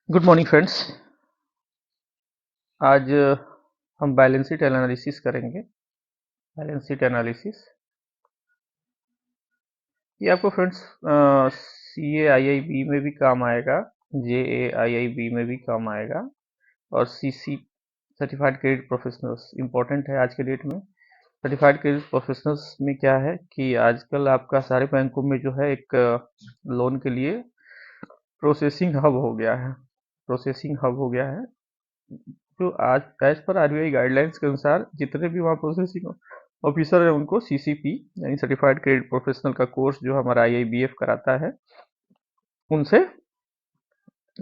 Good morning friends. आज हम balance sheet analysis करेंगे। बैलेंस शीट एनालिसिस ये आपको फ्रेंड्स CAIIB में भी काम आएगा, JAIIB में भी काम आएगा और CC certified credit professionals important है आज के डेट में। सर्टिफाइड क्रेडिट प्रोफेशनल्स में क्या है कि आजकल आपका सारे बैंकों में जो है एक लोन के लिए प्रोसेसिंग हब हो गया है। प्रोसेसिंग हब हो गया है जो आज एज पर RBI गाइडलाइंस के अनुसार जितने भी वहाँ प्रोसेसिंग ऑफिसर है उनको CCP यानी सर्टिफाइड क्रेडिट प्रोफेशनल का कोर्स जो हमारा IIBF कराता है उनसे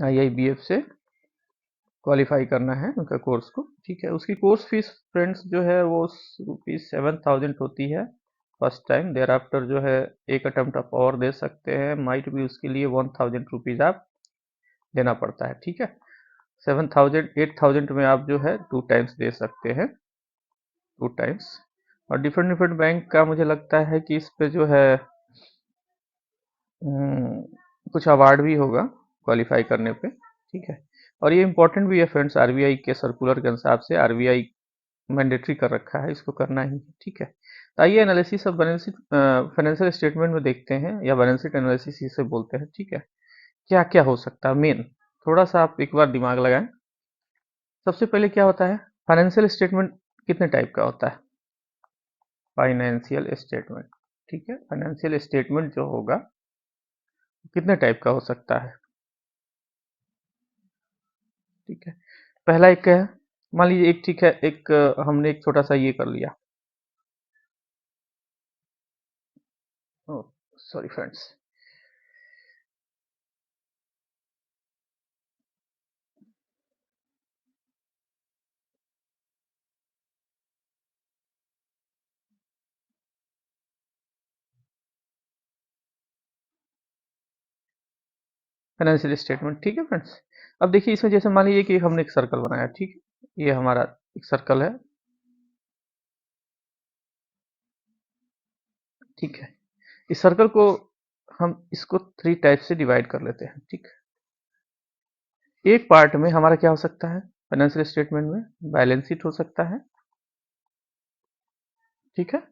IIBF से क्वालिफाई करना है उनका कोर्स को। ठीक है, उसकी कोर्स फीस फ्रेंड्स जो है वो ₹7,000 होती है फर्स्ट टाइम। देयर आफ्टर जो है एक अटेम्प्ट आप और दे सकते हैं, माइट भी उसके लिए ₹1,000 आप देना पड़ता है। ठीक है, 7,000 8,000 में आप जो है 2 टाइम्स दे सकते हैं, 2 टाइम्स। और डिफरेंट डिफरेंट बैंक का मुझे लगता है कि इस पे जो है कुछ अवार्ड भी होगा क्वालिफाई करने पे। ठीक है, और ये इंपॉर्टेंट भी है फ्रेंड्स, RBI के सर्कुलर के हिसाब से RBI मैंडेटरी कर रखा है, इसको करना ही। ठीक है, तो आइए analysis of balance sheet financial statement में देखते हैं, या बैलेंस शीट एनालिसिस इसे बोलते हैं। ठीक है, क्या क्या हो सकता है मेन, थोड़ा सा आप एक बार दिमाग लगाएं। सबसे पहले क्या होता है, फाइनेंशियल स्टेटमेंट कितने टाइप का होता है? फाइनेंशियल स्टेटमेंट, ठीक है, फाइनेंशियल स्टेटमेंट जो होगा कितने टाइप का हो सकता है? ठीक है, पहला एक है, मान लीजिए एक, ठीक है, एक हमने एक छोटा सा ये कर लिया, सॉरी फ्रेंड्स, फाइनेंशियल स्टेटमेंट। ठीक है फ्रेंड्स, अब देखिए इसमें जैसे मान लीजिए कि हमने एक सर्कल बनाया। ठीक है, ये हमारा एक सर्कल है। ठीक है, इस सर्कल को हम इसको 3 टाइप से डिवाइड कर लेते हैं। ठीक, एक पार्ट में हमारा क्या हो सकता है फाइनेंशियल स्टेटमेंट में, बैलेंस शीट हो सकता है। ठीक है,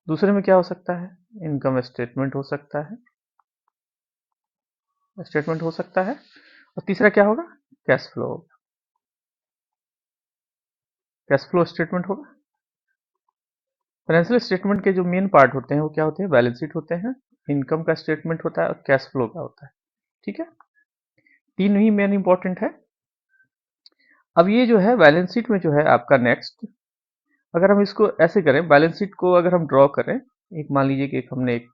दूसरे में क्या हो सकता है, इनकम स्टेटमेंट हो सकता है, स्टेटमेंट हो सकता है। और तीसरा क्या होगा, cash flow, cash flow statement होगा। फाइनेंशियल स्टेटमेंट के जो मेन पार्ट होते हैं वो क्या होते हैं, बैलेंस शीट होते हैं, इनकम का स्टेटमेंट होता है और कैश फ्लो का होता है। ठीक है, तीन ही मेन इंपॉर्टेंट है। अब ये जो है बैलेंस शीट में जो है आपका नेक्स्ट, अगर हम इसको ऐसे करें, बैलेंस शीट को अगर हम ड्रॉ करें, एक मान लीजिए कि एक हमने एक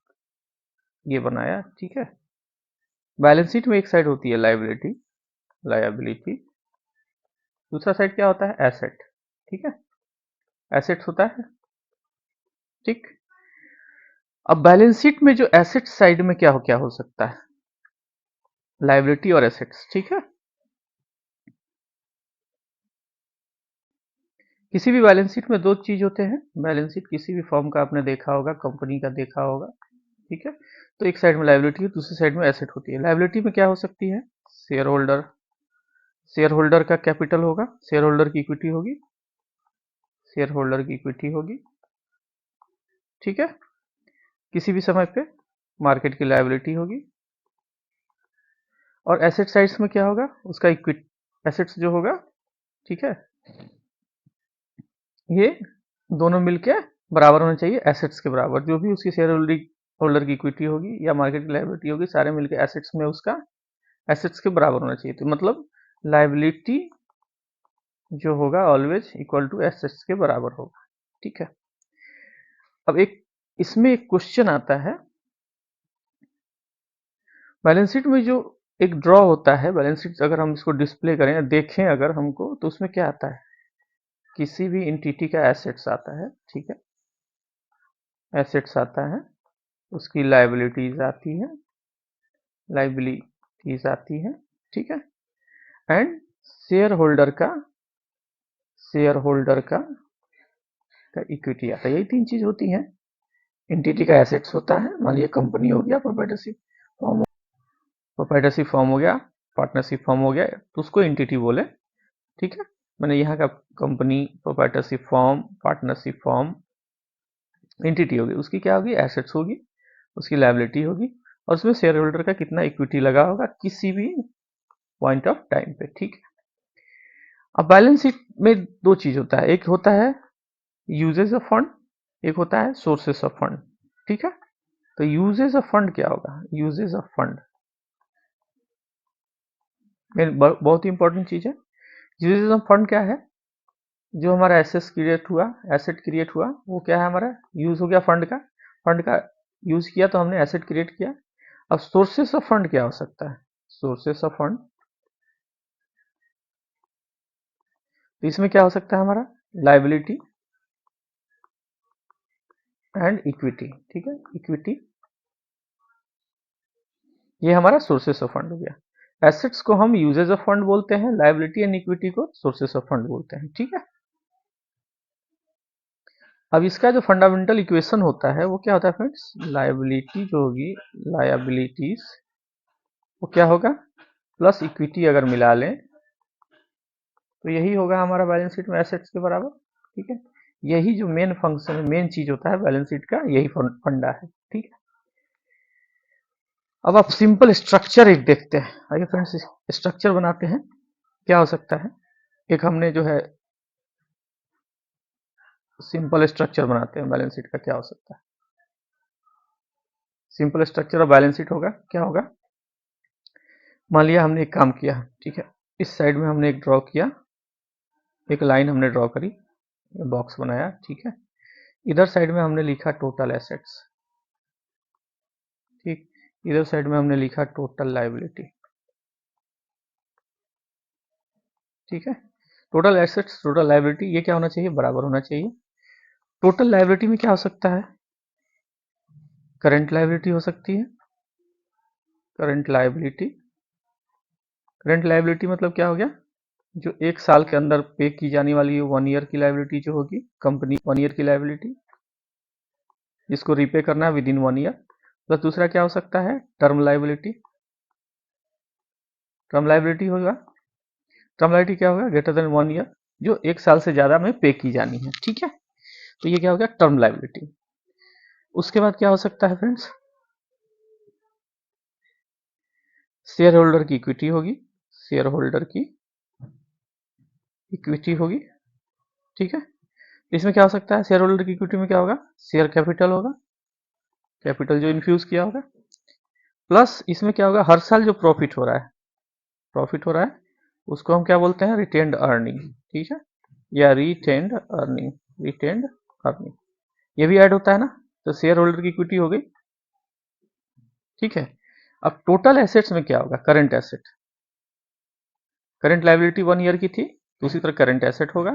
ये बनाया। ठीक है, बैलेंस शीट में एक साइड होती है लायबिलिटी, लायबिलिटी, दूसरा साइड क्या होता है, एसेट। ठीक है, एसेट्स होता है। ठीक, अब बैलेंस शीट में जो एसेट साइड में क्या हो सकता है, लायबिलिटी और एसेट्स। ठीक है, किसी भी बैलेंस शीट में दो चीज होते हैं, बैलेंस शीट किसी भी फॉर्म का आपने देखा होगा, कंपनी का देखा होगा। ठीक है, तो एक साइड में लायबिलिटी है, दूसरी साइड में एसेट होती है। लायबिलिटी में क्या हो सकती है, शेयर होल्डर, शेयर होल्डर का कैपिटल होगा, शेयर होल्डर की इक्विटी होगी, शेयर होल्डर की इक्विटी होगी। ठीक है, किसी भी समय पे मार्केट की लायबिलिटी होगी। और एसेट साइड्स में क्या होगा, उसका इक्विटी, एसेट्स जो होगा, ठीक है, ये दोनों मिलके बराबर होने चाहिए, एसेट्स के बराबर। जो भी उसकी शेयर होल्डर की इक्विटी होगी या मार्केट की लायबिलिटी होगी, सारे मिलके एसेट्स में उसका एसेट्स के बराबर होना चाहिए। तो मतलब लायबिलिटी जो होगा ऑलवेज इक्वल टू एसेट्स के बराबर होगा। ठीक है, अब एक इसमें एक क्वेश्चन आता है, बैलेंस शीट में जो एक ड्रॉ होता है, बैलेंस शीट अगर हम इसको डिस्प्ले करें, देखें अगर हमको, तो उसमें क्या आता है, किसी भी एंटिटी का एसेट्स आता है। ठीक है, एसेट्स आता है, उसकी लायबिलिटीज आती है, लायबिलिटीज आती है। ठीक है, एंड शेयर होल्डर का, शेयर होल्डर का इक्विटी आता है। यही तीन चीज होती हैं। एंटिटी का एसेट्स होता है, मान लीजिए कंपनी हो गया, प्रोप्राइटरशिप फॉर्म, प्रोप्राइटरशिप फॉर्म हो गया, पार्टनरशिप फॉर्म हो गया तो उसको एंटिटी बोले, ठीक है। मैंने यहाँ का company, proprietorship form, partnership form, entity होगी, उसकी क्या होगी, एसेट्स होगी, उसकी लायबिलिटी होगी, और उसमें शेयर होल्डर का कितना इक्विटी लगा होगा किसी भी पॉइंट ऑफ टाइम पे, ठीक है। अब बैलेंस शीट में दो चीज होता है, एक होता है यूजेज ऑफ फंड, एक होता है सोर्सेस ऑफ फंड, ठीक है। तो यूजेज ऑफ फंड क्या होगा, यूजेज ऑफ फंड बहुत ही इंपॉर्टेंट चीज है। यूजेज ऑफ फंड क्या है, जो हमारा एसेट क्रिएट हुआ वो क्या है, हमारा यूज हो गया फंड का यूज किया तो हमने एसेट क्रिएट किया। अब सोर्सेस ऑफ फंड क्या हो सकता है, सोर्सेस ऑफ फंड, तो इसमें क्या हो सकता है हमारा, लायबिलिटी एंड इक्विटी, ठीक है, इक्विटी, ये हमारा सोर्सेस ऑफ फंड हो गया। एसेट्स को हम यूजेस ऑफ फंड बोलते हैं, लायबिलिटी एंड इक्विटी को सोर्सेस ऑफ फंड बोलते हैं, ठीक है। अब इसका जो फंडामेंटल इक्वेशन होता है वो क्या होता है फ्रेंड्स, लायबिलिटी जो होगी, लायबिलिटीज वो क्या होगा, प्लस इक्विटी अगर मिला लें तो यही होगा हमारा बैलेंस शीट में एसेट्स के बराबर, ठीक है। यही जो मेन फंक्शन, मेन चीज होता है बैलेंस शीट का, यही फंडा है, ठीक है। अब आप सिंपल स्ट्रक्चर एक देखते हैं, आइए फ्रेंड्स स्ट्रक्चर बनाते हैं, क्या हो सकता है। एक हमने जो है सिंपल स्ट्रक्चर बनाते हैं बैलेंस शीट का, क्या हो सकता है। Simple structure of balance sheet होगा, क्या होगा, मान लिया हमने एक काम किया, ठीक है, इस साइड में हमने एक ड्रॉ किया, एक लाइन हमने ड्रॉ करी, बॉक्स बनाया, ठीक है। इधर साइड में हमने लिखा टोटल एसेट्स, ठीक, इधर साइड में हमने लिखा टोटल लायबिलिटी, ठीक है। टोटल एसेट्स टोटल लायबिलिटी ये क्या होना चाहिए, बराबर होना चाहिए। टोटल लायबिलिटी में क्या हो सकता है, करंट लायबिलिटी हो सकती है, करंट लायबिलिटी, करंट लायबिलिटी मतलब क्या हो गया, जो एक साल के अंदर पे की जाने वाली 1 ईयर की लायबिलिटी जो होगी, कंपनी 1 ईयर की लायबिलिटी, जिसको रीपे करना है विद इन 1 ईयर। प्लस दूसरा क्या हो सकता है, टर्म लायबिलिटी, टर्म लायबिलिटी होगा, टर्म लायबिलिटी क्या होगा, ग्रेटर देन 1 ईयर, जो एक साल से ज्यादा में पे की जानी है, ठीक है। तो ये क्या हो गया, टर्म लायबिलिटी। उसके बाद क्या हो सकता है फ्रेंड्स, शेयर होल्डर की इक्विटी होगी, शेयर होल्डर की इक्विटी होगी, ठीक है। इसमें क्या हो सकता है, शेयर होल्डर की इक्विटी में क्या होगा, शेयर कैपिटल होगा, कैपिटल जो इन्फ्यूज किया होगा, प्लस इसमें क्या होगा, हर साल जो प्रॉफिट हो रहा है, प्रॉफिट हो रहा है उसको हम क्या बोलते हैं, रिटेन्ड अर्निंग, ठीक है, या रिटेन्ड अर्निंग, रिटेन्ड अर्निंग, ये भी ऐड होता है ना। तो शेयर होल्डर की इक्विटी हो गई, ठीक है। अब टोटल एसेट्स में क्या होगा, current asset, current liability 1 year की थी, दूसरी तरफ करंट एसेट होगा,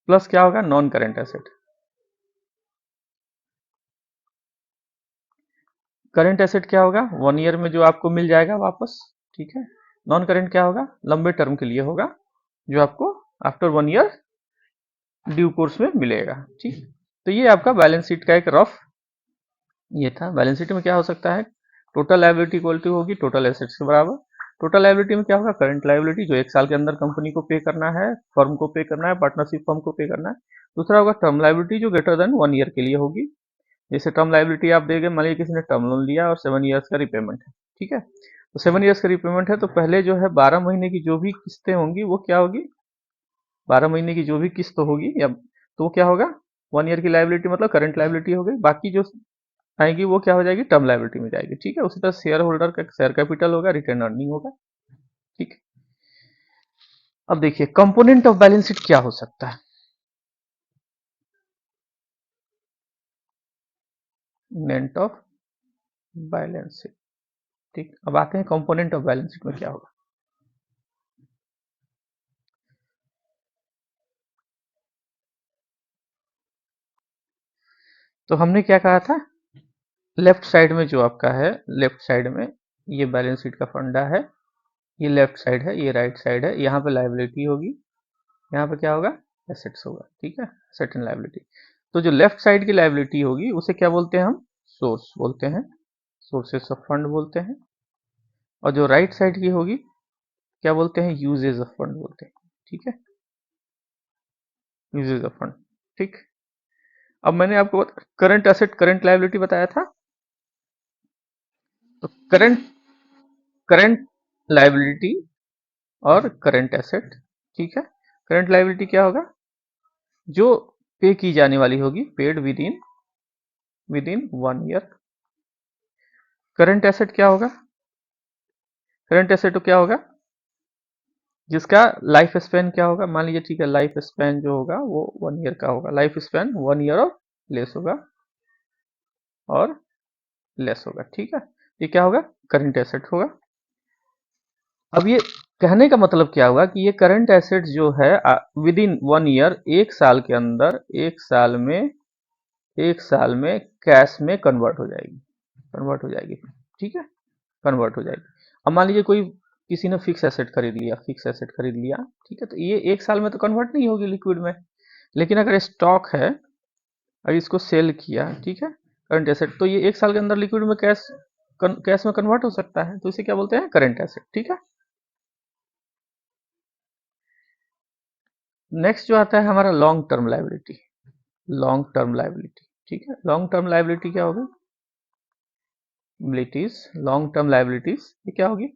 प्लस क्या होगा, non current asset, current asset क्या होगा, 1 ईयर में जो आपको मिल जाएगा वापस, ठीक है। नॉन करंट क्या होगा, लंबे टर्म के लिए होगा, जो आपको आफ्टर 1 ईयर ड्यू कोर्स में मिलेगा, ठीक। तो ये आपका बैलेंस शीट का एक रफ ये था। बैलेंस शीट में क्या हो सकता है, टोटल लायबिलिटी इक्वल टू होगी टोटल एसेट्स के बराबर। टोटल लायबिलिटी में क्या होगा, करंट लायबिलिटी जो एक साल के अंदर कंपनी को पे करना है, फर्म को पे करना है, पार्टनरशिप फर्म को पे करना है। दूसरा होगा टर्म लायबिलिटी जो ग्रेटर देन 1 ईयर के लिए होगी। जैसे टर्म लायबिलिटी आप देंगे, मान लीजिए किसी ने टर्म लोन लिया और 7 ईयर्स का रिपेमेंट है, ठीक है। तो 7 ईयर्स का रिपेमेंट है तो पहले जो है 12 महीने की जो भी किस्तें होंगी वो क्या होगी, 12 महीने की जो भी किस्त होगी या तो क्या होगा, 1 ईयर की लायबिलिटी मतलब करंट लायबिलिटी हो गई, बाकी जो आएगी वो क्या हो जाएगी, टर्म लायबिलिटी में जाएगी, ठीक है। उसी तरह शेयर होल्डर का शेयर कैपिटल होगा, रिटर्न अर्निंग होगा, ठीक है। अब देखिए कंपोनेंट ऑफ बैलेंस शीट क्या हो सकता है, कंपोनेंट ऑफ बैलेंस शीट, ठीक। अब आते हैं कंपोनेंट ऑफ बैलेंस शीट में क्या होगा। तो हमने क्या कहा था, लेफ्ट साइड में जो आपका है, लेफ्ट साइड में ये बैलेंस शीट का फंडा है, ये लेफ्ट साइड है, ये राइट साइड है, यहाँ पे लायबिलिटी होगी, यहाँ पे क्या होगा, एसेट्स होगा, ठीक है, एसेट एंड लायबिलिटी। तो जो लेफ्ट साइड की लायबिलिटी होगी उसे क्या बोलते हैं हम, सोर्स बोलते हैं, सोर्सेस ऑफ फंड बोलते हैं। और जो राइट साइड की होगी क्या बोलते हैं, यूजेज ऑफ फंड बोलते हैं। ठीक है, यूजेज ऑफ फंड। ठीक, अब मैंने आपको करंट एसेट करंट लायबिलिटी बताया था, तो करंट करंट लायबिलिटी और करंट एसेट। ठीक है, करंट लायबिलिटी क्या होगा, जो पे की जाने वाली होगी, paid with in 1 year. Current asset क्या होगा, करंट एसेट तो क्या होगा, जिसका लाइफ स्पैन क्या होगा, मान लीजिए ठीक है, लाइफ स्पैन जो होगा वो 1 ईयर का होगा, लाइफ स्पैन 1 ईयर और लेस होगा, और लेस होगा। ठीक है, ये क्या होगा, करंट एसेट होगा। अब ये कहने का मतलब क्या हुआ कि ये करंट एसेट जो है विद इन 1 ईयर, 1 साल के अंदर, 1 साल में, 1 साल में कैश में कन्वर्ट हो जाएगी, कन्वर्ट हो जाएगी। ठीक है, कन्वर्ट हो जाएगी। अब मान लीजिए कोई किसी ने फिक्स एसेट खरीद लिया, फिक्स एसेट खरीद लिया, ठीक है, तो ये 1 साल में तो कन्वर्ट नहीं होगी लिक्विड में, लेकिन अगर स्टॉक है, अगर इसको सेल किया, ठीक है, करंट एसेट, तो ये 1 साल के अंदर लिक्विड में कैश में कन्वर्ट हो सकता है, तो इसे क्या बोलते हैं, करंट एसेट। ठीक है, नेक्स्ट जो आता है हमारा long term liability, long term liability. ठीक है, लॉन्ग टर्म लायबिलिटी क्या होगी, लायबिलिटीज, लॉन्ग टर्म लायबिलिटीज ये क्या होगी,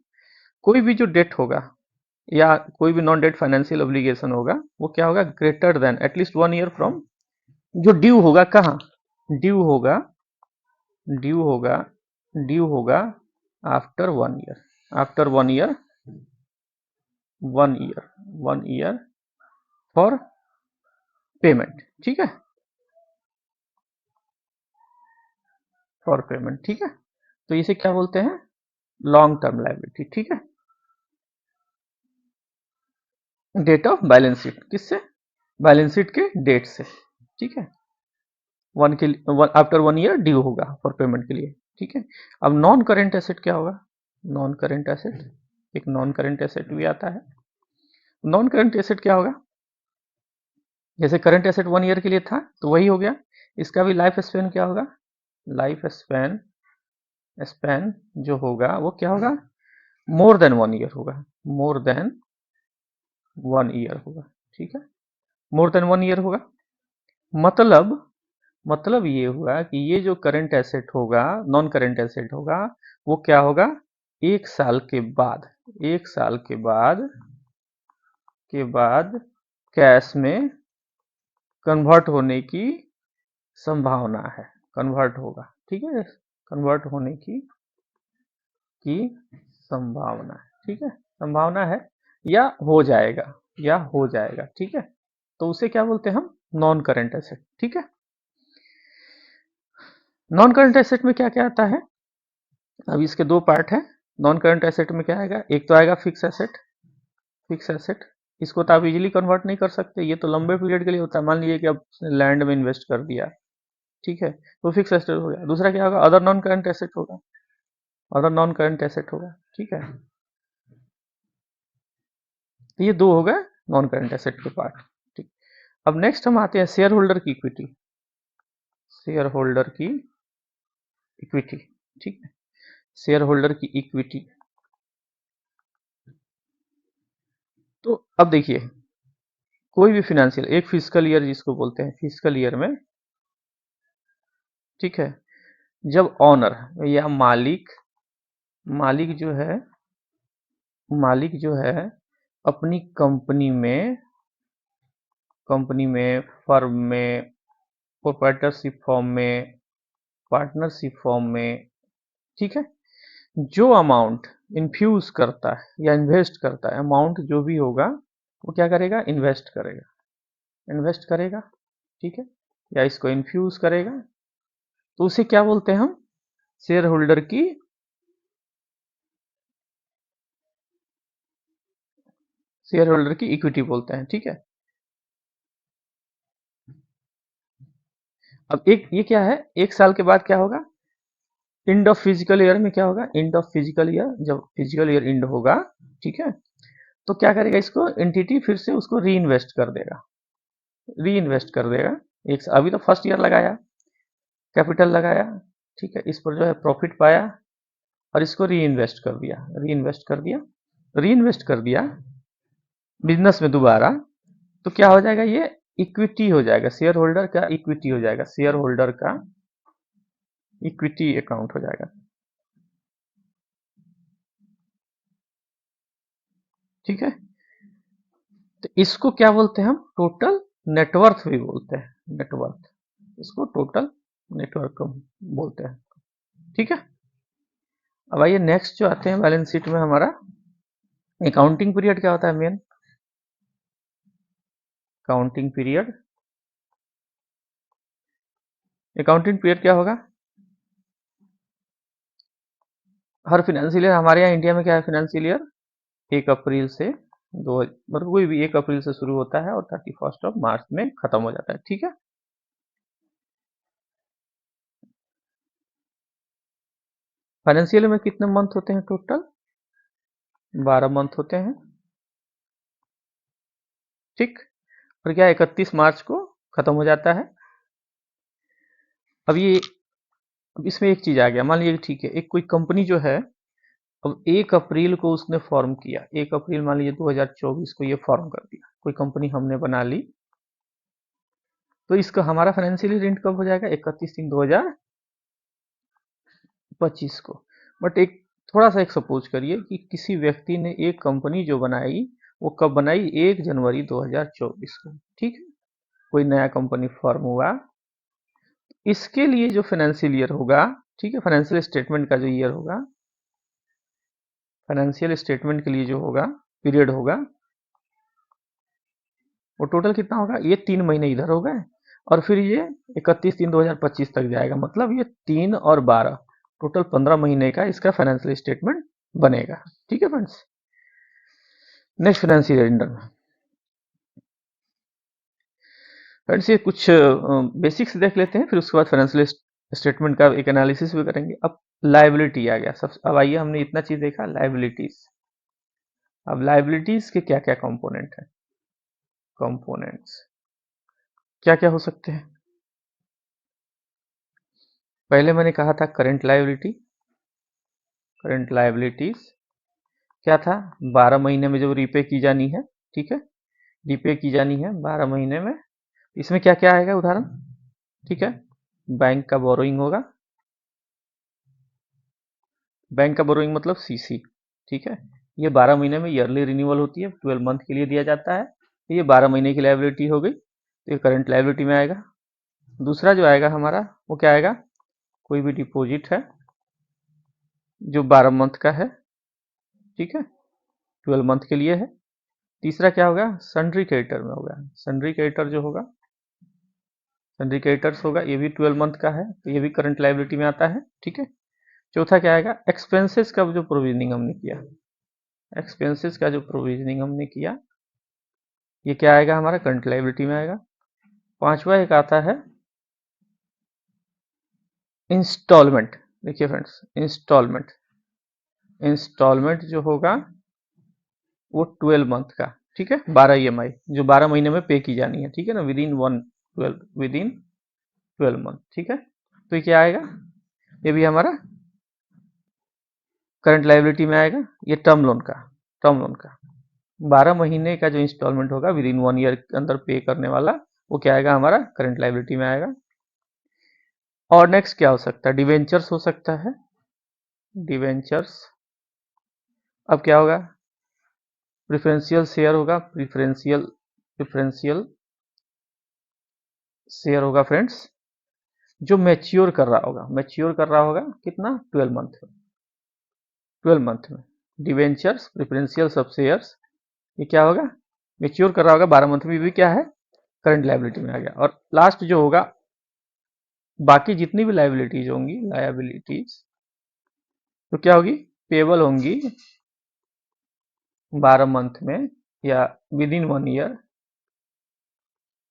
कोई भी जो डेट होगा या कोई भी नॉन डेट फाइनेंशियल ऑब्लिगेशन होगा, वो क्या होगा, greater than at least 1 year from, जो ड्यू होगा कहाँ, ड्यू होगा, ड्यू होगा, ड्यू होगा after 1 year, after 1 year, 1 year, 1 year for payment. ठीक है, फॉर पेमेंट। ठीक है, तो इसे क्या बोलते हैं, लॉन्ग टर्म लायबिलिटी। ठीक है, डेट ऑफ बैलेंस शीट, किससे, बैलेंस शीट के डेट से। ठीक है, वन के आफ्टर 1 ईयर ड्यू होगा फॉर पेमेंट के लिए। ठीक है, अब नॉन करेंट एसेट क्या होगा, नॉन करेंट एसेट, एक नॉन करेंट एसेट भी आता है। नॉन करेंट एसेट क्या होगा, जैसे करंट एसेट 1 ईयर के लिए था तो वही हो गया, इसका भी लाइफ स्पैन क्या होगा, लाइफ स्पैन, स्पैन जो होगा वो क्या होगा, मोर देन 1 ईयर होगा, मोर देन 1 ईयर होगा। ठीक है, मोर देन 1 ईयर होगा, मतलब मतलब ये हुआ कि ये जो करंट एसेट होगा, नॉन करंट एसेट होगा, वो क्या होगा, 1 साल के बाद, 1 साल के बाद कैश में कन्वर्ट होने की संभावना है, कन्वर्ट होगा। ठीक है, कन्वर्ट होने की संभावना है। ठीक है, संभावना है, या हो जाएगा, या हो जाएगा। ठीक है, तो उसे क्या बोलते हैं हम, नॉन करंट एसेट। ठीक है, नॉन करंट एसेट में क्या क्या आता है, अब इसके दो पार्ट है। नॉन करंट एसेट में क्या आएगा, एक तो आएगा फिक्स एसेट, फिक्स एसेट, इसको तो आप इजीली कन्वर्ट नहीं कर सकते, ये तो लंबे पीरियड के लिए होता है, मान लीजिए कि आप लैंड में इन्वेस्ट कर दिया, ठीक है, तो फिक्स एसेट हो गया। दूसरा क्या होगा, अदर नॉन करंट एसेट होगा, अदर नॉन करंट एसेट होगा। ठीक है, तो ये दो हो गए नॉन करंट एसेट के पार्ट। ठीक, अब नेक्स्ट हम आते हैं शेयर होल्डर की इक्विटी, शेयर होल्डर की इक्विटी। ठीक है, शेयर होल्डर की इक्विटी, तो अब देखिए, कोई भी फिनेंशियल, एक फिजिकल ईयर जिसको बोलते हैं, फिजिकल ईयर में, ठीक है, जब ऑनर या मालिक, मालिक जो है, मालिक जो है अपनी कंपनी में, फर्म में, प्रोप्राइटरशिप फॉर्म में, पार्टनरशिप फॉर्म में, ठीक है, जो अमाउंट इन्फ्यूज करता है या इन्वेस्ट करता है, अमाउंट जो भी होगा वो क्या करेगा, इन्वेस्ट करेगा, इन्वेस्ट करेगा। ठीक है, या इसको इन्फ्यूज करेगा, तो उसे क्या बोलते हैं हम, शेयर होल्डर की, शेयर होल्डर की इक्विटी बोलते हैं। ठीक है, अब एक ये क्या है, 1 साल के बाद क्या होगा, एंड ऑफ फिजिकल ईयर में क्या होगा, एंड ऑफ फिजिकल ईयर, जब फिजिकल ईयर एंड होगा, ठीक है, तो क्या करेगा, इसको एंटिटी फिर से उसको री इन्वेस्ट कर देगा, री इन्वेस्ट कर देगा। अभी तो फर्स्ट ईयर लगाया, कैपिटल लगाया, ठीक है, इस पर जो है प्रॉफिट पाया, और इसको री इन्वेस्ट कर दिया बिजनेस में दोबारा, तो क्या हो जाएगा, ये इक्विटी हो जाएगा, शेयर होल्डर का इक्विटी हो जाएगा, शेयर होल्डर का इक्विटी अकाउंट हो जाएगा। ठीक है, तो इसको क्या बोलते हैं हम, टोटल नेटवर्थ भी बोलते हैं, नेटवर्थ, इसको टोटल नेटवर्क बोलते हैं। ठीक है, अब आइए नेक्स्ट जो आते हैं बैलेंस शीट में हमारा अकाउंटिंग पीरियड क्या होता है, main accounting period, accounting period क्या होगा, हर फाइनेंशियल ईयर, हमारे यहाँ इंडिया में क्या है, फाइनेंशियल ईयर 1 अप्रैल से दो, मतलब कोई भी 1 अप्रैल से शुरू होता है और 31 मार्च में खत्म हो जाता है। ठीक है, फाइनेंशियल में कितने मंथ होते हैं, टोटल 12 मंथ होते हैं। ठीक, और क्या 31 मार्च को खत्म हो जाता है। अब इसमें एक चीज आ गया, मान लीजिए ठीक है, एक कोई कंपनी जो है, अब 1 अप्रैल को उसने फॉर्म किया, 1 अप्रैल मान लीजिए 2024 को ये फॉर्म कर दिया, कोई कंपनी हमने बना ली, तो इसका हमारा फाइनेंशियल ईयर कब हो जाएगा, 31/3/2025 को। बट एक थोड़ा सा एक सपोज करिए कि किसी व्यक्ति ने एक कंपनी जो बनाई, वो कब बनाई, 1 जनवरी 2024 को। ठीक है, कोई नया कंपनी फॉर्म हुआ, इसके लिए जो फाइनेंशियल ईयर होगा, ठीक है, फाइनेंशियल स्टेटमेंट का जो ईयर होगा, फाइनेंशियल स्टेटमेंट के लिए जो होगा पीरियड होगा, वो टोटल कितना होगा, ये 3 महीने इधर हो गए, और फिर ये 31/3/2025 तक जाएगा, मतलब ये 3 और 12 टोटल 15 महीने का इसका फाइनेंशियल स्टेटमेंट बनेगा। ठीक है friends, next financial year, friends ये कुछ बेसिक्स देख लेते हैं, फिर उसके बाद फाइनेंशियल स्टेटमेंट का एक एनालिसिस भी करेंगे। अब लाइबिलिटी आ गया सब, अब आइए, हमने इतना चीज देखा लाइबिलिटीज, अब लाइबिलिटीज के क्या क्या कंपोनेंट है, कंपोनेंट्स क्या क्या हो सकते हैं। पहले मैंने कहा था करंट लाइबिलिटी, करंट लाइबिलिटीज क्या था, 12 महीने में जब रीपे की जानी है, ठीक है, रीपे की जानी है 12 महीने में, इसमें क्या क्या आएगा उदाहरण, ठीक है, बैंक का बोरोइंग होगा, बैंक का बोरोइंग मतलब सीसी, ठीक है, ये 12 महीने में ईयरली रिन्यूअल होती है, 12 मंथ के लिए दिया जाता है, तो ये 12 महीने की लाइबिलिटी हो गई, तो ये करंट लाइबिलिटी में आएगा। दूसरा जो आएगा हमारा, वो क्या आएगा, कोई भी डिपॉजिट है जो 12 मंथ का है, ठीक है, 12 मंथ के लिए है। तीसरा क्या होगा, सन्ड्री क्रेडिटर में होगा, सन्ड्री क्रेडिटर जो होगा, सन्ड्री क्रेडिटर्स होगा, ये भी 12 मंथ का है, तो ये भी करंट लाइबिलिटी में आता है। ठीक है, चौथा क्या आएगा, एक्सपेंसेस का जो प्रोविजनिंग हमने किया, एक्सपेंसेस का जो प्रोविजनिंग हमने किया, ये क्या आएगा हमारा, करंट लाइबिलिटी में आएगा। पांचवा एक आता है इंस्टॉलमेंट, देखिए फ्रेंड्स, इंस्टॉलमेंट, इंस्टॉलमेंट जो होगा वो 12 मंथ का, ठीक है, 12 EMI जो 12 महीने में पे की जानी है, ठीक है ना, विद इन 12 मंथ, ठीक है, तो ये क्या आएगा, ये भी हमारा करंट लाइबिलिटी में आएगा। ये टर्म लोन का, टर्म लोन का 12 महीने का जो इंस्टॉलमेंट होगा विद इन 1 ईयर के अंदर पे करने वाला, वो क्या आएगा हमारा, करंट लाइबिलिटी में आएगा। और नेक्स्ट क्या हो सकता है, डिवेंचर्स हो सकता है, डिवेंचर्स, अब क्या होगा, प्रिफरेंशियल शेयर होगा, प्रिफरेंशियल प्रिफरेंशियल शेयर होगा फ्रेंड्स, जो मैच्योर कर रहा होगा, मैच्योर कर रहा होगा कितना, 12 मंथ में, 12 मंथ में डिवेंचर्स प्रिफरेंशियल सब शेयर्स, ये क्या होगा, मैच्योर कर रहा होगा 12 मंथ में, भी क्या है, करंट लाइबिलिटी में आ गया। और लास्ट जो होगा, बाकी जितनी भी लाइबिलिटीज होंगी, लाइबिलिटीज तो क्या होगी, पेबल होंगी 12 मंथ में या विद इन 1 ईयर,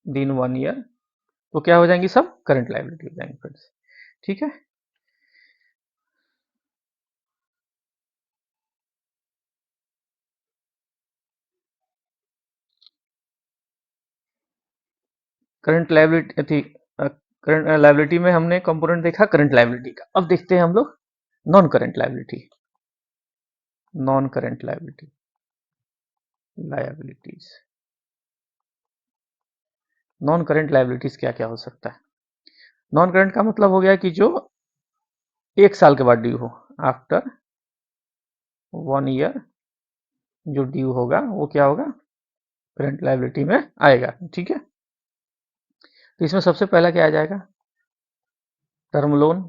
दिन 1 ईयर, तो क्या हो जाएंगी, सब करंट लाइबिलिटी हो जाएंगे फ्रेंड्स। ठीक है, करंट लाइबिलिटी थी, करंट लाइबिलिटी में हमने कंपोनेंट देखा करंट लाइबिलिटी का। अब देखते हैं हम लोग non current liability, non current liability, liabilities, non current liabilities क्या क्या हो सकता है? नॉन करेंट का मतलब हो गया कि जो 1 साल के बाद ड्यू हो, आफ्टर 1 ईयर जो ड्यू होगा वो क्या होगा, करंट लायबिलिटी में आएगा। ठीक है, तो इसमें सबसे पहला क्या आ जाएगा, टर्म लोन।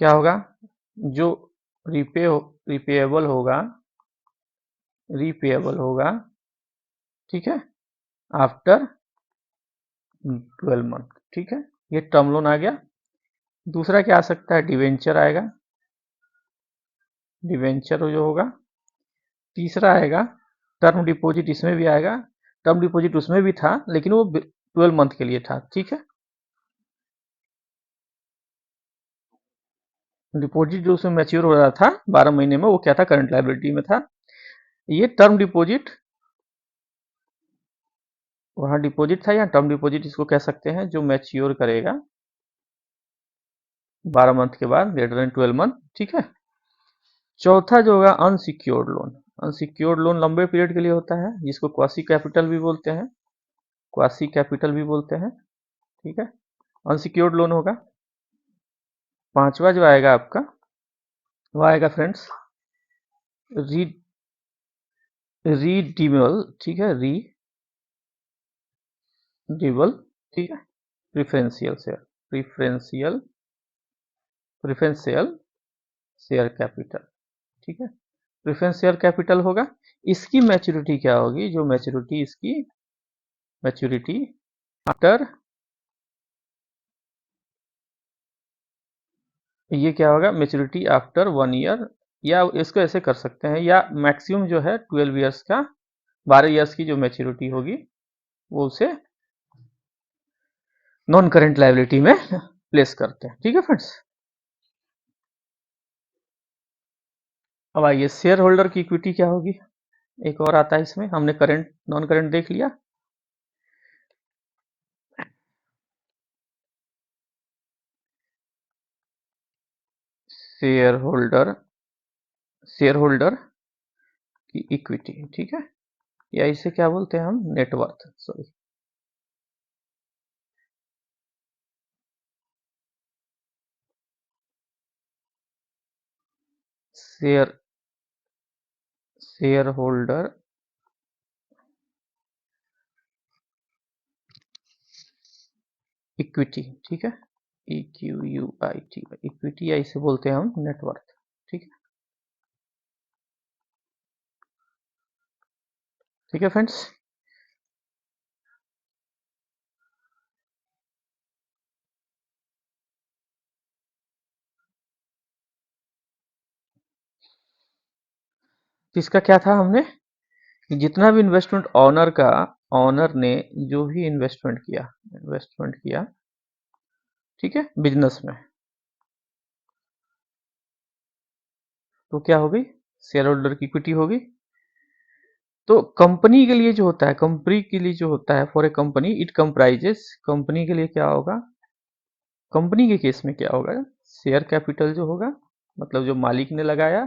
क्या होगा, जो रिपेएबल होगा, रिपेएबल होगा, ठीक है, आफ्टर 12 मंथ। ठीक है, ये टर्म लोन आ गया। दूसरा क्या आ सकता है, डिवेंचर आएगा, डिवेंचर जो होगा। तीसरा आएगा टर्म डिपॉजिट, इसमें भी आएगा, टर्म डिपॉजिट उसमें भी था लेकिन वो 12 मंथ के लिए था। ठीक है, डिपॉजिट जो उसमें मैच्योर हो रहा था 12 महीने में, वो क्या था, करंट लायबिलिटी में था। ये टर्म डिपॉजिट वहां डिपॉजिट था, या टर्म डिपॉजिट इसको कह सकते हैं, जो मैच्योर करेगा 12 मंथ के बाद, ग्रेटर देन 12 मंथ। ठीक है, चौथा जो होगा अनसिक्योर्ड लोन। अनसिक्योर्ड लोन लंबे पीरियड के लिए होता है, जिसको क्वासी कैपिटल भी बोलते हैं, क्वासी कैपिटल भी बोलते हैं। ठीक है, अनसिक्योर्ड लोन होगा। पांचवा जो आएगा आपका, वो आएगा फ्रेंड्स री रीडीमेबल। ठीक है, रीडीमेबल। ठीक है, preferential share, preferential preferential share capital. ठीक है, प्रेफरेंस शेयर कैपिटल होगा। इसकी मैच्योरिटी क्या होगी, जो मैच्योरिटी इसकी, मैच्योरिटी आफ्टर, ये क्या होगा, मैच्योरिटी आफ्टर 1 ईयर, या इसको ऐसे कर सकते हैं, या मैक्सिमम जो है 12 ईयर्स का, 12 ईयर्स की जो मैच्योरिटी होगी वो उसे नॉन करेंट लायबिलिटी में प्लेस करते हैं। ठीक है फ्रेंड्स, अब आइए शेयर होल्डर की इक्विटी क्या होगी, एक और आता है इसमें। हमने करंट नॉन करंट देख लिया। शेयर होल्डर, शेयर होल्डर की इक्विटी। ठीक है, या इसे क्या बोलते हैं हम, net worth, sorry. Share share holder equity. ठीक है, EQUIT, इक्विटी, या इसे बोलते हैं हम नेटवर्थ। ठीक है, ठीक है फ्रेंड्स। इसका क्या था, हमने जितना भी इन्वेस्टमेंट ऑनर का, ऑनर ने जो भी इन्वेस्टमेंट किया, ठीक है, बिजनेस में, तो क्या होगी, शेयर होल्डर की इक्विटी होगी। तो कंपनी के लिए जो होता है, कंपनी के लिए जो होता है, for a company it comprises, company के लिए क्या होगा, कंपनी के केस में क्या होगा, शेयर कैपिटल जो होगा, मतलब जो मालिक ने लगाया,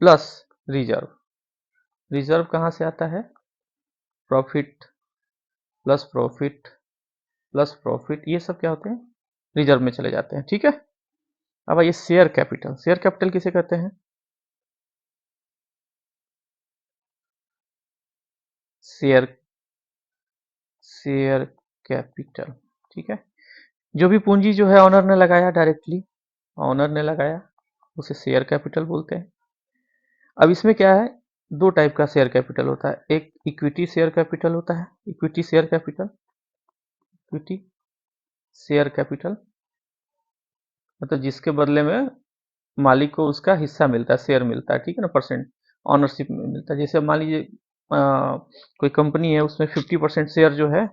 प्लस रिजर्व। रिजर्व कहाँ से आता है, profit plus profit plus profit, ये सब क्या होते हैं, रिजर्व में चले जाते हैं। ठीक है, अब आइए शेयर कैपिटल। शेयर कैपिटल किसे कहते हैं, शेयर शेयर कैपिटल। ठीक है, जो भी पूंजी जो है ऑनर ने लगाया, डायरेक्टली ऑनर ने लगाया, उसे शेयर कैपिटल बोलते हैं। अब इसमें क्या है, दो टाइप का शेयर कैपिटल होता है, एक इक्विटी शेयर कैपिटल होता है, equity share capital, equity share capital, मतलब जिसके बदले में मालिक को उसका हिस्सा मिलता है, शेयर मिलता है। ठीक है ना, परसेंट ऑनरशिप में मिलता है। जैसे मान लीजिए कोई कंपनी है, उसमें 50% शेयर जो है,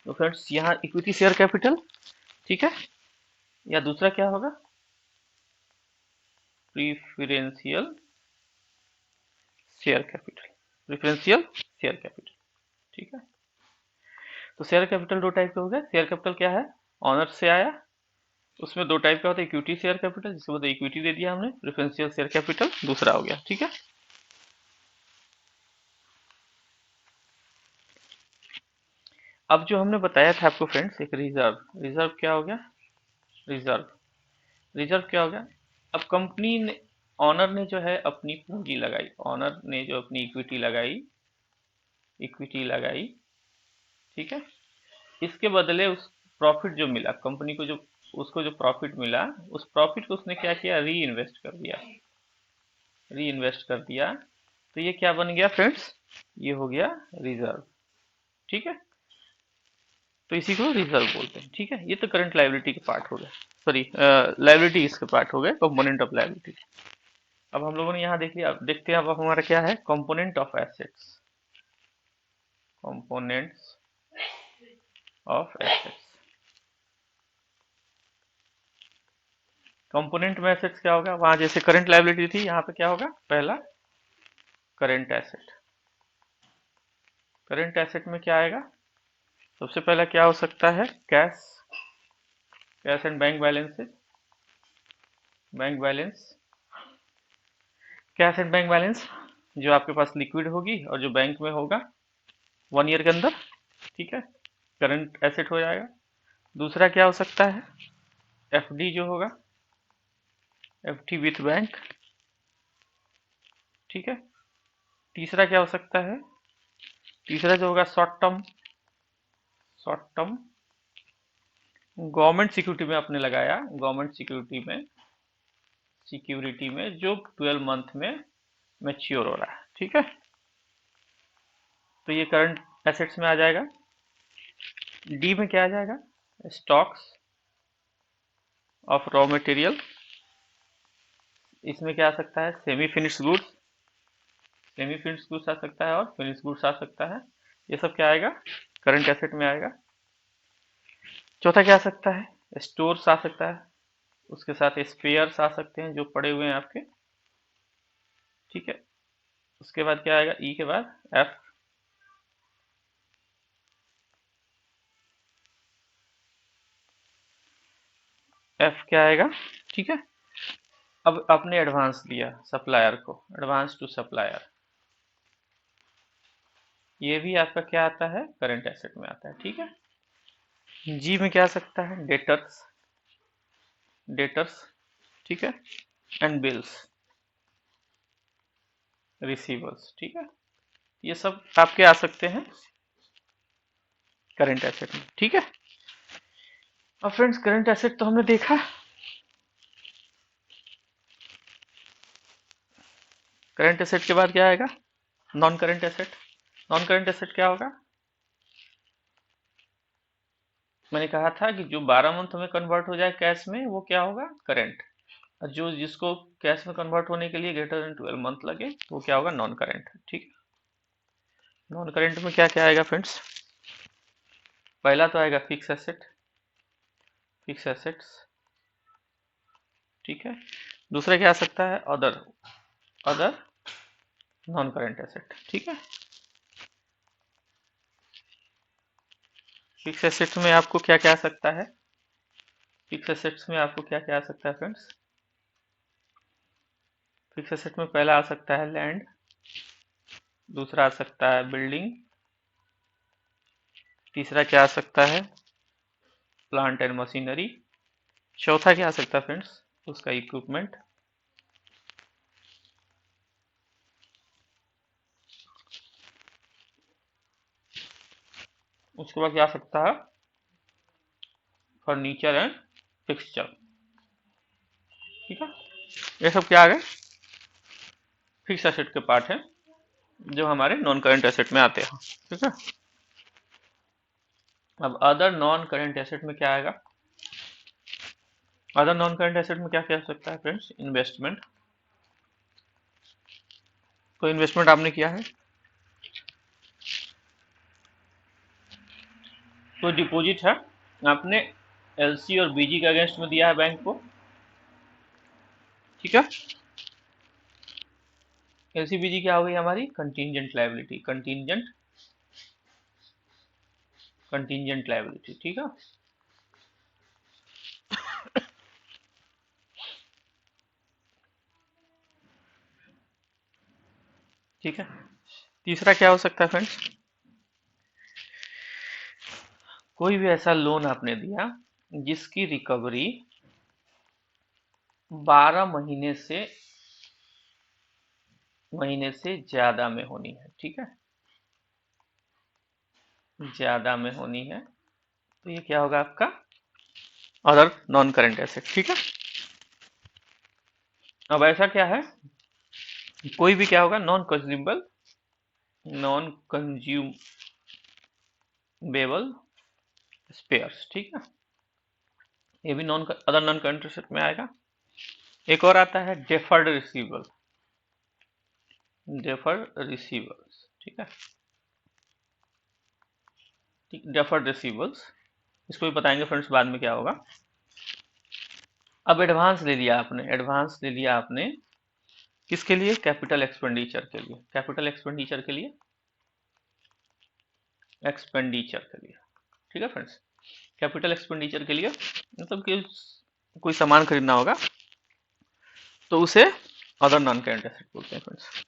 तो फ्रेंड्स यहाँ इक्विटी शेयर कैपिटल। ठीक है, या दूसरा क्या होगा, preferential share capital. Preferential share capital. ठीक है, तो शेयर कैपिटल दो टाइप के हो गए। शेयर कैपिटल क्या है, ऑनर से आया, उसमें दो टाइप का होता है, इक्विटी शेयर कैपिटल जिसको बोलते हैं इक्विटी दे दिया हमने, प्रेफरेंशियल शेयर कैपिटल दूसरा हो गया। ठीक है, अब जो हमने बताया था आपको फ्रेंड्स, एक रिजर्व, रिजर्व क्या हो गया, रिजर्व, रिजर्व क्या हो गया, अब कंपनी ने, ऑनर ने जो है अपनी पूंजी लगाई, ऑनर ने जो अपनी इक्विटी लगाई, इक्विटी लगाई, ठीक है, इसके बदले उस प्रॉफिट जो मिला कंपनी को, जो उसको जो प्रॉफिट मिला, उस प्रॉफिट को उसने क्या किया, री इन्वेस्ट कर दिया, री इन्वेस्ट कर दिया, तो ये क्या बन गया फ्रेंड्स, ये हो गया रिजर्व। ठीक है, तो इसी को रिजर्व बोलते हैं। ठीक है, ये तो करंट लायबिलिटी के पार्ट हो गए, सॉरी लायबिलिटी इसके पार्ट हो गए, कंपोनेंट ऑफ लायबिलिटी। अब हम लोगों ने यहाँ देख लिया, अब देखते हैं अब हमारा क्या है, component of assets, components of assets. Component में एसेट्स क्या होगा, वहां जैसे करंट लायबिलिटी थी, यहाँ पे क्या होगा, पहला करंट एसेट, करंट एसेट में क्या आएगा, सबसे पहला क्या हो सकता है, cash, cash and bank balances, bank balance, cash and bank balance जो आपके पास लिक्विड होगी और जो बैंक में होगा 1 ईयर के अंदर। ठीक है, करंट एसेट हो जाएगा। दूसरा क्या हो सकता है, एफडी जो होगा, एफडी विथ बैंक। ठीक है, तीसरा क्या हो सकता है, तीसरा जो होगा short term, short term government security में आपने लगाया, गवर्नमेंट सिक्योरिटी में, सिक्योरिटी में जो 12 मंथ में मैच्योर हो रहा है। ठीक है, तो ये करंट एसेट्स में आ जाएगा। डी में क्या आ जाएगा, स्टॉक्स ऑफ रॉ मटेरियल, इसमें क्या आ सकता है, semi finished goods, semi finished goods आ सकता है और फिनिश गुड्स आ सकता है, ये सब क्या आएगा, करंट एसेट में आएगा। चौथा क्या आ सकता है, स्टोर्स आ सकता है, उसके साथ स्पेयर्स आ सकते हैं जो पड़े हुए हैं आपके। ठीक है, उसके बाद क्या आएगा, ई के बाद एफ, एफ क्या आएगा। ठीक है, अब आपने एडवांस दिया सप्लायर को, एडवांस टू सप्लायर, ये भी आपका क्या आता है, करंट एसेट में आता है। ठीक है, जी में क्या आ सकता है, डेटर्स, डेटर्स, ठीक है, एंड बिल्स, रिसीवर्स। ठीक है, ये सब आपके आ सकते हैं करंट एसेट में। ठीक है, अब फ्रेंड्स करंट एसेट तो हमने देखा, करंट एसेट के बाद क्या आएगा, non current asset. Non current asset क्या होगा, मैंने कहा था कि जो 12 मंथ में कन्वर्ट हो जाए कैश में वो क्या होगा, करंट, और जो जिसको कैश में कन्वर्ट होने के लिए ग्रेटर देन 12 मंथ लगे तो वो क्या होगा, नॉन करंट। ठीक है, नॉन करंट में क्या क्या आएगा फ्रेंड्स, पहला तो आएगा फिक्स एसेट, फिक्स एसेट्स। ठीक है, दूसरा क्या आ सकता है, other, other non current asset. ठीक है, फिक्स एसेट्स में आपको क्या क्या आ सकता है, फिक्स एसेट्स में आपको क्या क्या आ सकता है फ्रेंड्स, फिक्स एसेट में पहला आ सकता है लैंड, दूसरा आ सकता है बिल्डिंग, तीसरा क्या आ सकता है, प्लांट एंड मशीनरी, चौथा क्या आ सकता है फ्रेंड्स, उसका इक्विपमेंट, उसके बाद क्या आ सकता है, फर्नीचर एंड फिक्सचर। ठीक है, ये सब क्या आ गए, फिक्स एसेट के पार्ट है जो हमारे नॉन करंट एसेट में आते हैं। ठीक है, अब अदर नॉन करंट एसेट में क्या आएगा, अदर नॉन करंट एसेट में क्या क्या हो सकता है फ्रेंड्स, इन्वेस्टमेंट, तो इन्वेस्टमेंट आपने किया है, तो डिपॉजिट है, आपने एलसी और बीजी के अगेंस्ट में दिया है बैंक को। ठीक है, एलसीबीजी क्या हो गई हमारी? कंटीजेंट लायबिलिटी, कंटीजेंट लायबिलिटी, ठीक है। ठीक है, तीसरा क्या हो सकता है फ्रेंड्स? कोई भी ऐसा लोन आपने दिया जिसकी रिकवरी 12 महीने से ज्यादा में होनी है, ठीक है, ज्यादा में होनी है, तो ये क्या होगा आपका? अदर नॉन करेंट एसेट, ठीक है। अब ऐसा क्या है, कोई भी क्या होगा? नॉन कंज्यूमेबल स्पेयर्स, ठीक है, ये भी अदर नॉन करेंट एसेट में आएगा। एक और आता है डेफर्ड रिसीवर्स, ठीक है, डेफर्ड रिसीवर्स, इसको भी बताएंगे फ्रेंड्स बाद में क्या होगा। अब एडवांस ले लिया आपने किसके लिए? कैपिटल एक्सपेंडिचर के लिए, ठीक है फ्रेंड्स, कैपिटल एक्सपेंडिचर के लिए, मतलब कि कोई सामान खरीदना होगा तो उसे अदर नॉन करेंट एसेट बोलते हैं फ्रेंड्स।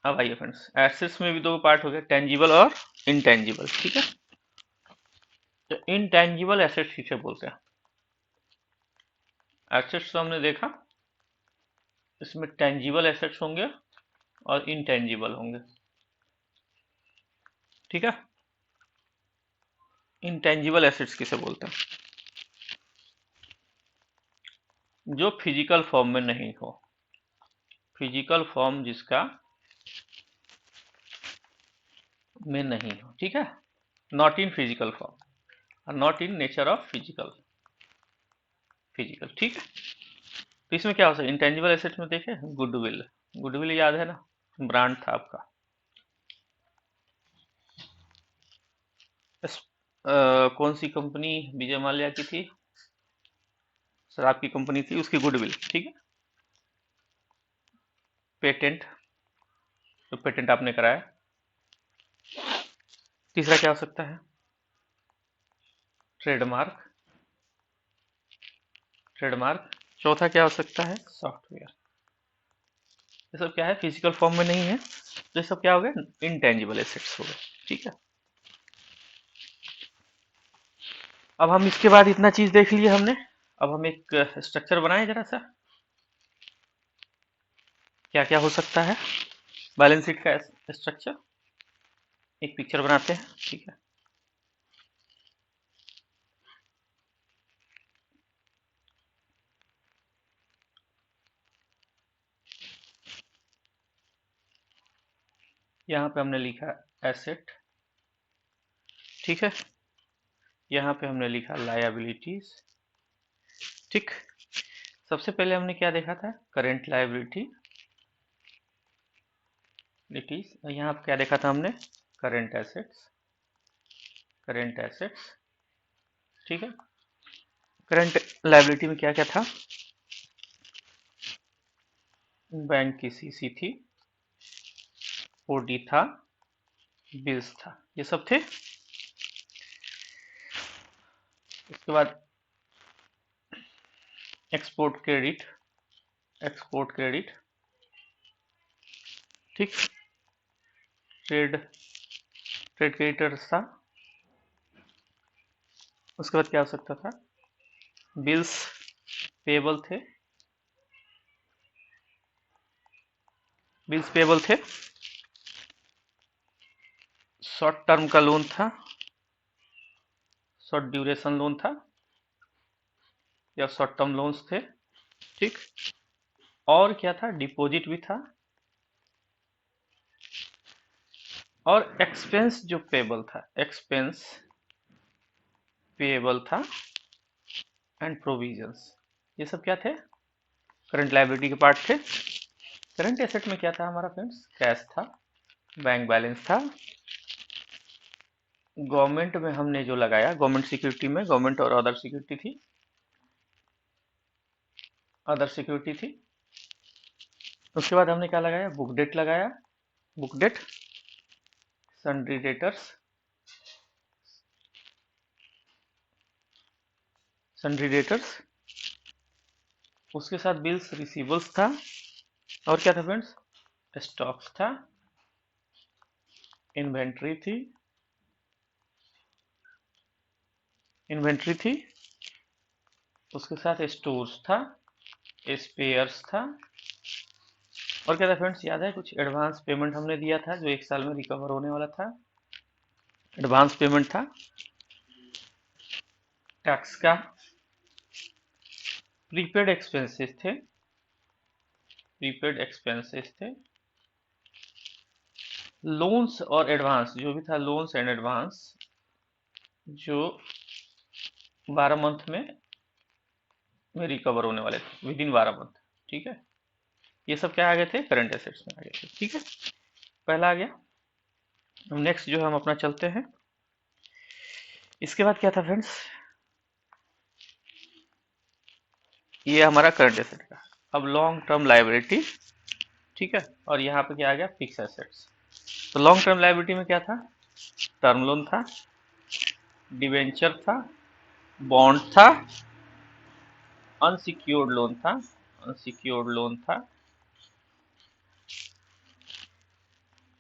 अब आइए फ्रेंड्स, एसेट्स में भी दो पार्ट हो गए, टेंजिबल और इनटेंजिबल, ठीक है। तो इनटेंजिबल एसेट्स किसे बोलते हैं? एसेट्स तो हमने देखा, इसमें टेंजिबल एसेट्स होंगे और इनटेंजिबल होंगे, ठीक है। इनटेंजिबल एसेट्स किसे बोलते हैं? जो फिजिकल फॉर्म में नहीं हो, फिजिकल फॉर्म जिसका में नहीं हो, ठीक है, नॉट इन फिजिकल फॉर्म और not in nature of physical, ठीक है। तो इसमें क्या हो सकता है? इंटेंजिबल एसेट्स में देखे गुडविल, गुडविल याद है ना, ब्रांड था आपका। कौन सी कंपनी विजय माल्या की थी? शराब की कंपनी थी, उसकी गुडविल, ठीक है। पेटेंट, तो पेटेंट आपने कराया। तीसरा क्या हो सकता है? ट्रेडमार्क, चौथा क्या हो सकता है? सॉफ्टवेयर। ये सब क्या है? फिजिकल फॉर्म में नहीं है, तो ये सब क्या हो गए? इनटेंजिबल एसेट्स हो गए, ठीक है। अब हम इसके बाद इतना चीज देख लिया हमने, अब हम एक स्ट्रक्चर बनाए जरा सा, क्या क्या हो सकता है बैलेंस शीट का स्ट्रक्चर। एक पिक्चर बनाते हैं, ठीक है। यहाँ पे हमने लिखा एसेट, ठीक है, यहाँ पे हमने लिखा लायबिलिटीज, ठीक। सबसे पहले हमने क्या देखा था? करेंट लायबिलिटी लिटीज, और यहाँ पे क्या देखा था हमने? करेंट एसेट्स, ठीक है। करंट लायबिलिटी में क्या क्या था? बैंक की सीसी थी, ओडी था, बिल्स था, ये सब थे। इसके बाद एक्सपोर्ट क्रेडिट, ठीक। ट्रेड क्रेडिटर्स था। उसके बाद क्या हो सकता था? बिल्स पेबल थे, शॉर्ट टर्म का लोन था, शॉर्ट ड्यूरेशन लोन था या शॉर्ट टर्म लोन्स थे, ठीक। और क्या था? डिपॉजिट भी था, और एक्सपेंस जो पेबल था एंड प्रोविजंस, ये सब क्या थे? करंट लायबिलिटी के पार्ट थे। करंट एसेट में क्या था हमारा फ्रेंड्स? कैश था, बैंक बैलेंस था, गवर्नमेंट में हमने जो लगाया, गवर्नमेंट सिक्योरिटी में, गवर्नमेंट और अदर सिक्योरिटी थी, उसके बाद हमने क्या लगाया, बुक डेट लगाया, book debt, sundry debtors, sundry debtors, उसके साथ बिल्स रिसीवेबल्स था, और क्या था फ्रेंड्स, स्टॉक्स था, इन्वेंट्री थी, इन्वेंट्री थी, उसके साथ स्टोर्स था, स्पेयर्स था, और क्या था फ्रेंड्स, याद है कुछ एडवांस पेमेंट हमने दिया था जो 1 साल में रिकवर होने वाला था, एडवांस पेमेंट था, टैक्स का, प्रीपेड एक्सपेंसेस थे, प्रीपेड एक्सपेंसेस थे, लोन्स और एडवांस जो भी था, लोन्स एंड एडवांस जो 12 मंथ में रिकवर होने वाले थे, विद इन 12 मंथ। ठीक है, ये सब क्या आ गए थे, करंट एसेट्स में आ गए थे। ठीक है, पहला आ गया। अब नेक्स्ट जो है हम अपना चलते हैं, इसके बाद क्या था फ्रेंड्स, ये हमारा करंट एसेट का। अब लॉन्ग टर्म लायबिलिटी, ठीक है, और यहाँ पे क्या आ गया, फिक्स एसेट्स। तो लॉन्ग टर्म लायबिलिटी में क्या था, टर्म लोन था, डिवेंचर था, बॉन्ड था, अनसिक्योर्ड लोन था, अनसिक्योर्ड लोन था,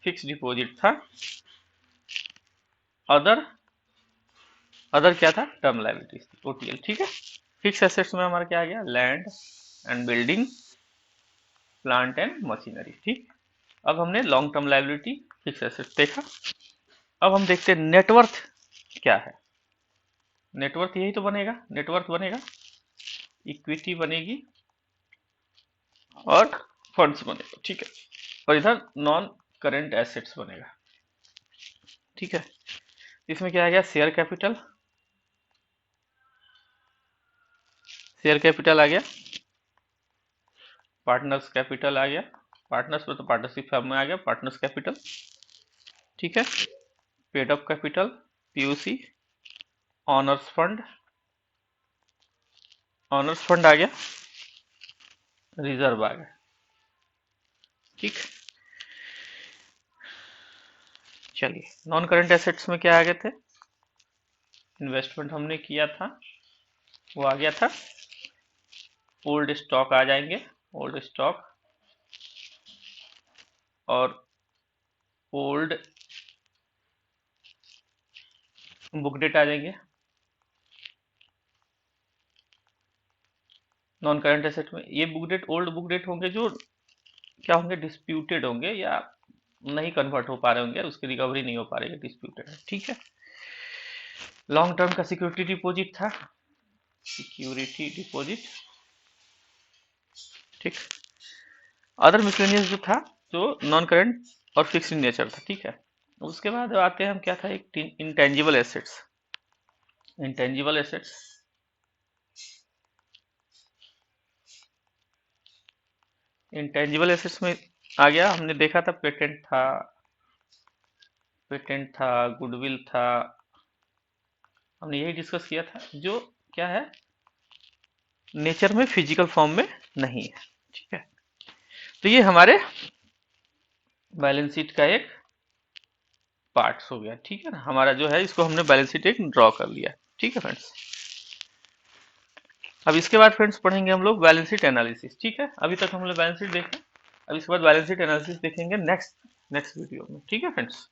फिक्स डिपॉजिट था, अदर, अदर क्या था, टर्म लायबिलिटीज थी, ओटीएल। ठीक है, फिक्स एसेट्स में हमारा क्या आ गया, land and building, plant and machinery. ठीक, अब हमने long term liability, fix assets देखा। अब हम देखते हैं नेटवर्थ क्या है। नेटवर्थ यही तो बनेगा, नेटवर्थ बनेगा, इक्विटी बनेगी और फंड्स बनेगा। ठीक है, और इधर नॉन करेंट एसेट्स बनेगा। ठीक है, इसमें क्या आ गया, शेयर कैपिटल, शेयर कैपिटल आ गया, पार्टनर्स कैपिटल आ गया, पार्टनर्स में तो पार्टनरशिप फर्म में आ गया पार्टनर्स कैपिटल। ठीक है, paid up capital, PUC, owners fund, owners fund आ गया, रिजर्व आ गया। ठीक, चलिए नॉन करंट एसेट्स में क्या आ गए थे, इन्वेस्टमेंट हमने किया था वो आ गया था, ओल्ड स्टॉक आ जाएंगे, ओल्ड स्टॉक, और ओल्ड बुक डेट आ जाएंगे। नॉन करंट एसेट में ये book debt, old book debt होंगे जो क्या होंगे, डिस्प्यूटेड होंगे या नहीं कन्वर्ट हो पा रहे होंगे, उसकी रिकवरी नहीं हो पा रही है, डिस्प्यूटेड है। ठीक है, लॉन्ग टर्म का सिक्योरिटी डिपॉजिट था, सिक्योरिटी डिपॉजिट। ठीक, अदर मिसलेनियस जो था, जो नॉन करंट और फिक्स्ड इन नेचर था। ठीक है, उसके बाद आते हैं हम, क्या था, एक intangible assets, intangible assets, intangible assets में आ गया, हमने देखा था पेटेंट था, पेटेंट था, गुडविल था, हमने यही डिस्कस किया था, जो क्या है, नेचर में फिजिकल फॉर्म में नहीं है। ठीक है, तो ये हमारे बैलेंस शीट का एक पार्ट्स हो गया। ठीक है ना, हमारा जो है इसको हमने बैलेंस शीट एक ड्रॉ कर लिया। ठीक है फ्रेंड्स, अब इसके बाद फ्रेंड्स पढ़ेंगे हम लोग बैलेंस शीट एनालिसिस। ठीक है, अभी तक हम लोग बैलेंस शीट देखें, अब इसके बाद बैलेंस शीट एनालिसिस देखेंगे नेक्स्ट नेक्स्ट वीडियो में। ठीक है फ्रेंड्स,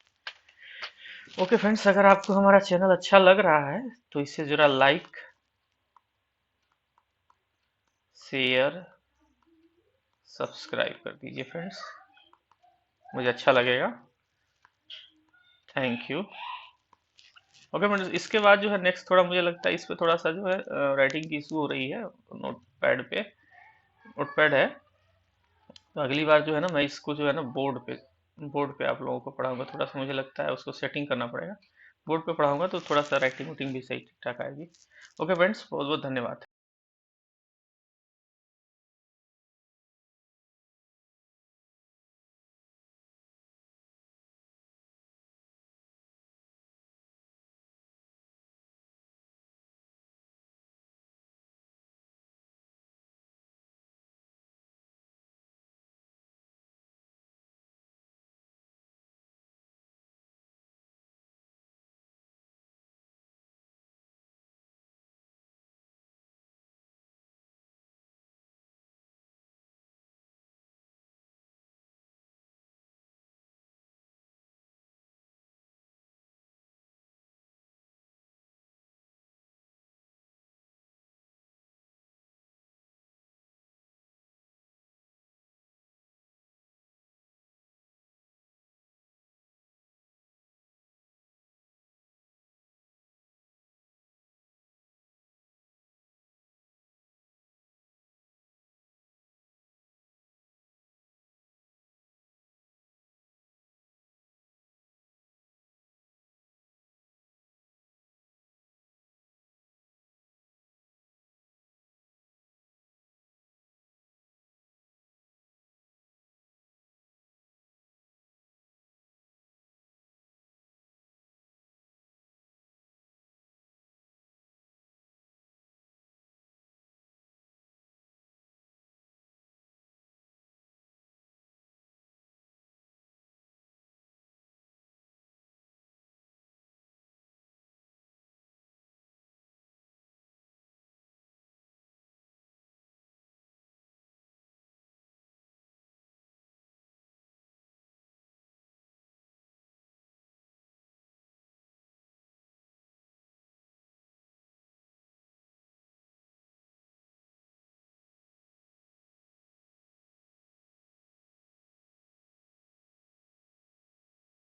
ओके फ्रेंड्स, अगर आपको हमारा चैनल अच्छा लग रहा है तो इसे जरा लाइक, शेयर, सब्सक्राइब कर दीजिए फ्रेंड्स, मुझे अच्छा लगेगा। Thank you. ओके फ्रेंड्स, इसके बाद जो है नेक्स्ट, थोड़ा मुझे लगता है इस पे थोड़ा सा जो है राइटिंग की इशू हो रही है, नोट पैड पे, नोट पैड है, तो अगली बार जो है ना मैं इसको जो है ना बोर्ड पे आप लोगों को पढ़ाऊंगा। थोड़ा सा मुझे लगता है उसको सेटिंग करना पड़ेगा, बोर्ड पे पढ़ाऊंगा तो थोड़ा सा राइटिंग वूटिंग भी सही ठीक ठाक आएगी। ओके फ्रेंड्स, बहुत बहुत धन्यवाद।